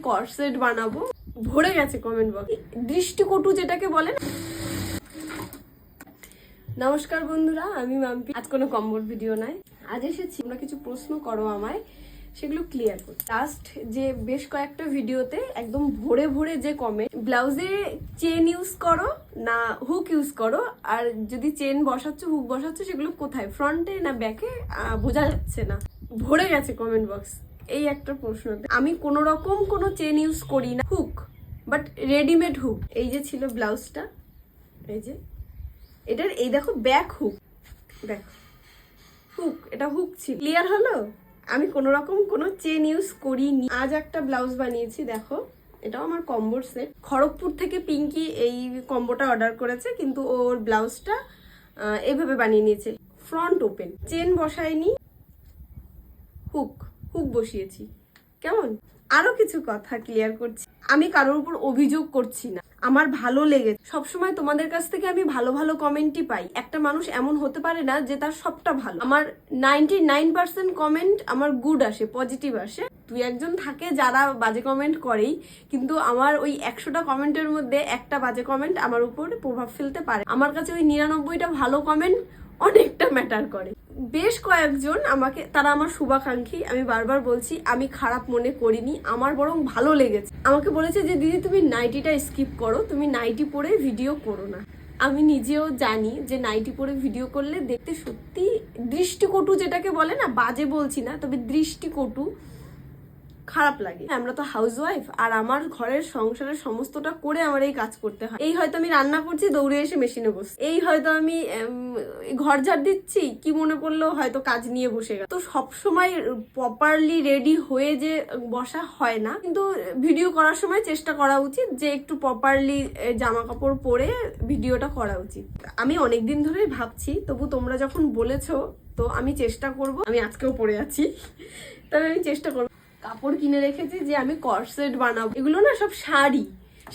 Corset বানাবো। ভরে গেছে কমেন্ট বক্স, দৃষ্টিকটু যেটাকে বলে। নমস্কার বন্ধুরা, আমি মাম্পি। আজ কোনো কম্বোর ভিডিও নাই, আজ এসেছি তোমরা কিছু প্রশ্ন করো আমায়, সেগুলো ক্লিয়ার করি। লাস্ট যে বেশ কয়েকটা ভিডিওতে একদম ভরে ভরে যে কমেন্ট, ব্লাউজে চেন ইউজ করো না হুক ইউজ করো, আর যদি চেন বসাচ্ছ হুক বসাচ্ছ সেগুলো কোথায়, ফ্রন্টে না ব্যাকে, বোঝা যাচ্ছে না। ভরে গেছে কমেন্ট বক্স এই একটা প্রশ্ন। আমি কোনো রকম কোনো চেন ইউজ করি না, হুক, বাট রেডিমেড হুক। এই যে ছিল ব্লাউজটা, এই যে এটার এই দেখো ব্যাক হুক, দেখো হুক, এটা হুক ছিল। ক্লিয়ার হলো? আমি কোনো রকম কোনো চেন ইউজ করিনি। আজ একটা ব্লাউজ বানিয়েছি, দেখো এটাও আমার কম্বোর সেট। খড়গপুর থেকে পিঙ্কি এই কম্বোটা অর্ডার করেছে, কিন্তু ওর ব্লাউজটা এভাবে বানিয়ে নিয়েছে, ফ্রন্ট ওপেন, চেন বসায়নি, হুক হুক বসিয়েছি। কেমন? আরো কিছু কথা ক্লিয়ার করছি, আমি কারোর উপর অভিযোগ করছি না, আমার ভালো লেগেছে। সবসময় তোমাদের কাছ থেকে আমি ভালো ভালো কমেন্টই পাই। একটা মানুষ এমন হতে পারে না যে তার সবটা ভালো। আমার 99% কমেন্ট আমার গুড আসে, পজিটিভ আসে। দুই একজন থাকে যারা বাজে কমেন্ট করেই, কিন্তু আমার ওই 100টা কমেন্টের মধ্যে একটা বাজে কমেন্ট আমার উপর প্রভাব ফেলতে পারে। আমার কাছে ওই 99টা ভালো কমেন্ট অনেকটা ম্যাটার করে। বেশ কয়েকজন আমাকে, তারা আমার শুভাকাঙ্ক্ষী, আমি বারবার বলছি আমি খারাপ মনে করিনি, আমার বরং ভালো লেগেছে। আমাকে বলেছে যে দিদি তুমি নাইটিটা স্কিপ করো, তুমি নাইটি পরে ভিডিও করো না। আমি নিজেও জানি যে নাইটি পরে ভিডিও করলে দেখতে সত্যি দৃষ্টিকটু যেটাকে বলে না, বাজে বলছি না, তবে দৃষ্টিকটু, খারাপ লাগে। আমরা তো হাউস ওয়াইফ, আর আমার ঘরের সংসারের সমস্তটা করে আমার এই কাজ করতে হয়। এই হয়তো আমি রান্না করছি, দৌড়ে এসে মেশিনে বসছি। এই হয়তো আমি ঘর ঝাড় দিচ্ছি, কি মনে পড়লো হয়তো কাজ নিয়ে বসে গেল। তো সবসময় প্রপারলি রেডি হয়ে যে বসা হয় না, কিন্তু ভিডিও করার সময় চেষ্টা করা উচিত যে একটু প্রপারলি জামা কাপড় পরে ভিডিওটা করা উচিত। আমি অনেকদিন ধরেই ভাবছি, তবু তোমরা যখন বলেছো তো আমি চেষ্টা করব। আমি আজকেও পরে আছি, তবে আমি চেষ্টা করবো। কাপড় কিনে রেখেছি যে আমি কর্সেট বানাবো। এগুলো না সব শাড়ি,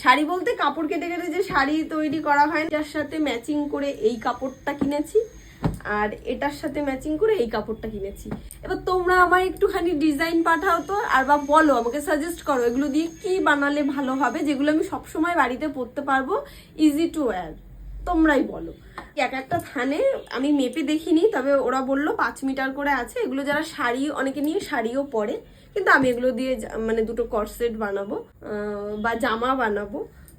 শাড়ি বলতে কাপড় কেটে কেটে যে শাড়ি তৈরি করা হয়, যার সাথে ম্যাচিং করে এই কাপড়টা কিনেছি, আর এটার সাথে ম্যাচিং করে এই কাপড়টা কিনেছি। এবার তোমরা আমায় একটুখানি ডিজাইন পাঠাও তো, আর বা বলো, আমাকে সাজেস্ট করো এগুলো দিয়ে কি বানালে ভালো হবে, যেগুলো আমি সবসময় বাড়িতে পরতে পারবো, ইজি টু ওয়্যার। তোমরাই বলো। এক একটা থানে আমি মেপে দেখিনি, তবে ওরা বললো 5 মিটার করে আছে। এগুলো যারা শাড়ি, অনেকে নিয়ে শাড়িও পরে, কিন্তু আমি এগুলো দিয়ে মানে দুটো কর্সেট বানাবো বা জামা বানাবো।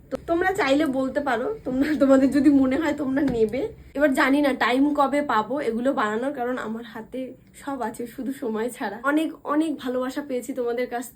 তো তোমরা চাইলে বলতে পারো, তোমাদের যদি মনে হয় তোমরা নেবে। এবার জানি না টাইম কবে পাবো এগুলো বানানোর, কারণ আমার হাতে সব আছে, শুধু সময় ছাড়া। অনেক অনেক ভালোবাসা পেয়েছি তোমাদের কাছ থেকে।